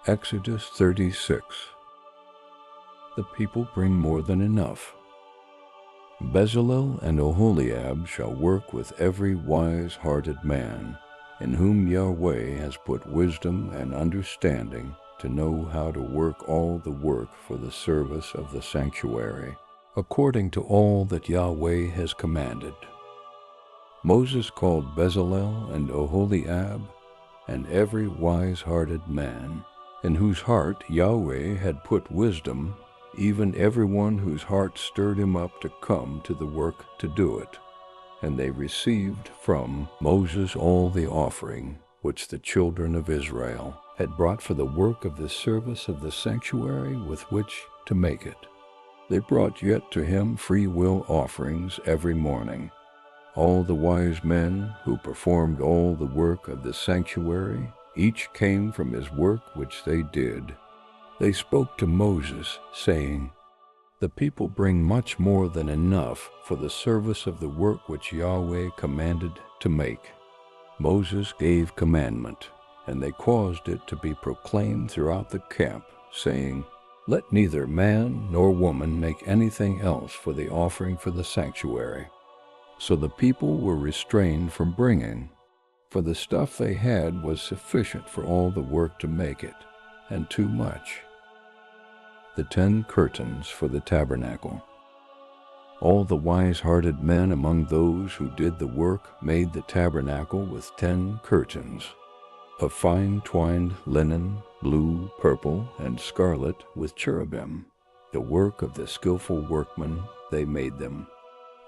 Exodus 36. The people bring more than enough. Bezalel and Oholiab shall work with every wise-hearted man, in whom Yahweh has put wisdom and understanding to know how to work all the work for the service of the sanctuary, according to all that Yahweh has commanded. Moses called Bezalel and Oholiab, and every wise-hearted man, in whose heart Yahweh had put wisdom, even everyone whose heart stirred him up to come to the work to do it. And they received from Moses all the offering which the children of Israel had brought for the work of the service of the sanctuary with which to make it. They brought yet to him free will offerings every morning. All the wise men who performed all the work of the sanctuary, each came from his work which they did. They spoke to Moses, saying, The people bring much more than enough for the service of the work which Yahweh commanded to make. Moses gave commandment, and they caused it to be proclaimed throughout the camp, saying, Let neither man nor woman make anything else for the offering for the sanctuary. So the people were restrained from bringing, for the stuff they had was sufficient for all the work to make it, and too much. The 10 curtains for the tabernacle. All the wise-hearted men among those who did the work made the tabernacle with 10 curtains, of fine twined linen, blue, purple, and scarlet, with cherubim. The work of the skillful workmen, they made them.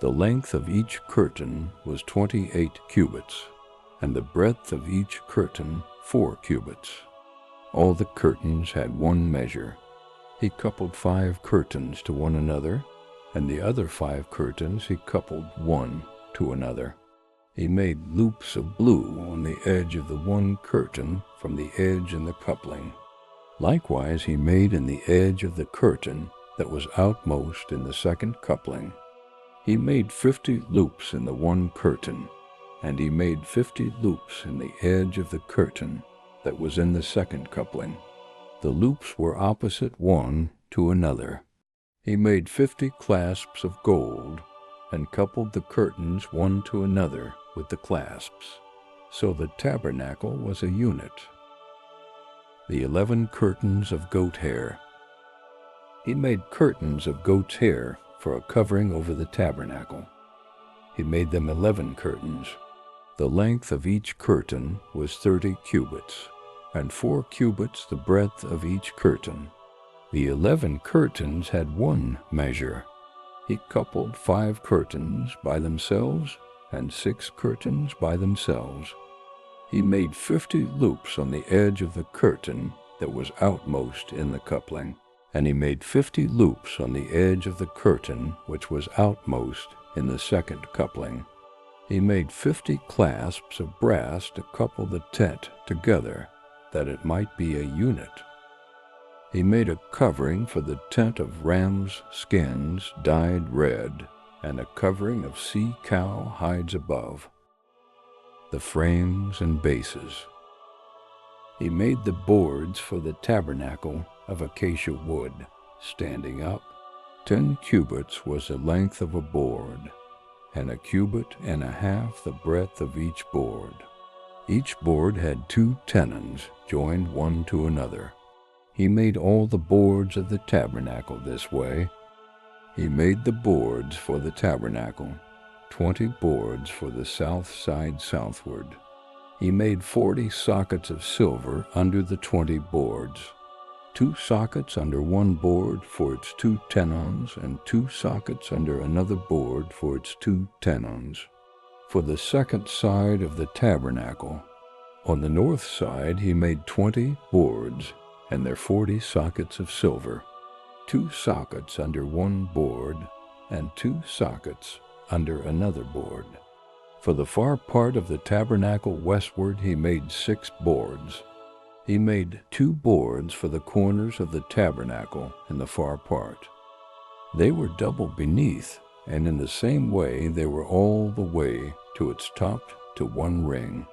The length of each curtain was 28 cubits, and the breadth of each curtain 4 cubits. All the curtains had one measure. He coupled 5 curtains to one another, and the other 5 curtains he coupled one to another. He made loops of blue on the edge of the one curtain from the edge in the coupling. Likewise he made in the edge of the curtain that was outmost in the second coupling. He made 50 loops in the one curtain, and he made 50 loops in the edge of the curtain that was in the second coupling. The loops were opposite one to another. He made 50 clasps of gold, and coupled the curtains one to another with the clasps. So the tabernacle was a unit. The 11 curtains of goat hair. He made curtains of goat's hair for a covering over the tabernacle. He made them 11 curtains. The length of each curtain was 30 cubits, and 4 cubits the breadth of each curtain. The 11 curtains had one measure. He coupled 5 curtains by themselves, and 6 curtains by themselves. He made 50 loops on the edge of the curtain that was outmost in the coupling, and he made 50 loops on the edge of the curtain which was outmost in the second coupling. He made 50 clasps of brass to couple the tent together, that it might be a unit. He made a covering for the tent of ram's skins dyed red, and a covering of sea-cow hides above. The frames and bases. He made the boards for the tabernacle of acacia wood, standing up. 10 cubits was the length of a board, and 1.5 cubits the breadth of each board. Each board had 2 tenons joined one to another. He made all the boards of the tabernacle this way. He made the boards for the tabernacle, 20 boards for the south side southward. He made 40 sockets of silver under the 20 boards, 2 sockets under one board for its 2 tenons, and 2 sockets under another board for its 2 tenons. For the second side of the tabernacle, on the north side he made 20 boards, and their 40 sockets of silver, 2 sockets under one board, and 2 sockets under another board. For the far part of the tabernacle westward he made 6 boards. He made 2 boards for the corners of the tabernacle in the far part. They were double beneath, and in the same way they were all the way to its top to one ring.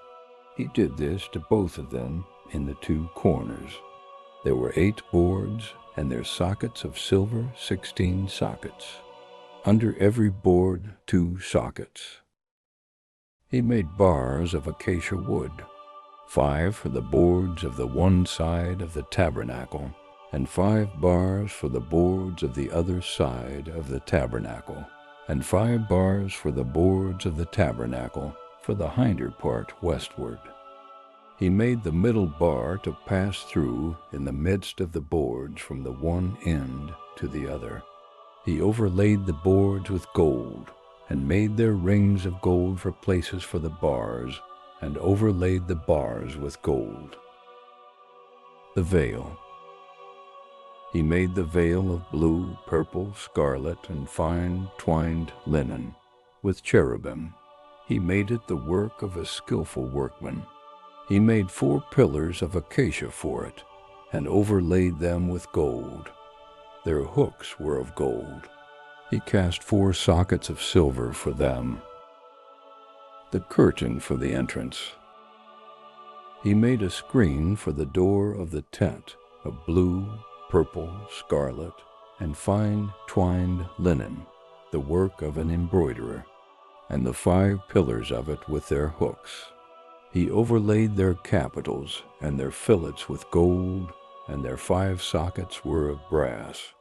He did this to both of them in the 2 corners. There were 8 boards, and their sockets of silver 16 sockets. Under every board 2 sockets. He made bars of acacia wood, 5 for the boards of the one side of the tabernacle, and 5 bars for the boards of the other side of the tabernacle, and 5 bars for the boards of the tabernacle for the hinder part westward. He made the middle bar to pass through in the midst of the boards from the one end to the other. He overlaid the boards with gold, and made their rings of gold for places for the bars, and overlaid the bars with gold. The veil. He made the veil of blue, purple, scarlet, and fine twined linen, with cherubim. He made it the work of a skillful workman. He made 4 pillars of acacia for it, and overlaid them with gold. Their hooks were of gold. He cast 4 sockets of silver for them. The curtain for the entrance. He made a screen for the door of the tent of blue, purple, scarlet, and fine twined linen, the work of an embroiderer, and the 5 pillars of it with their hooks. He overlaid their capitals and their fillets with gold, and their 5 sockets were of brass.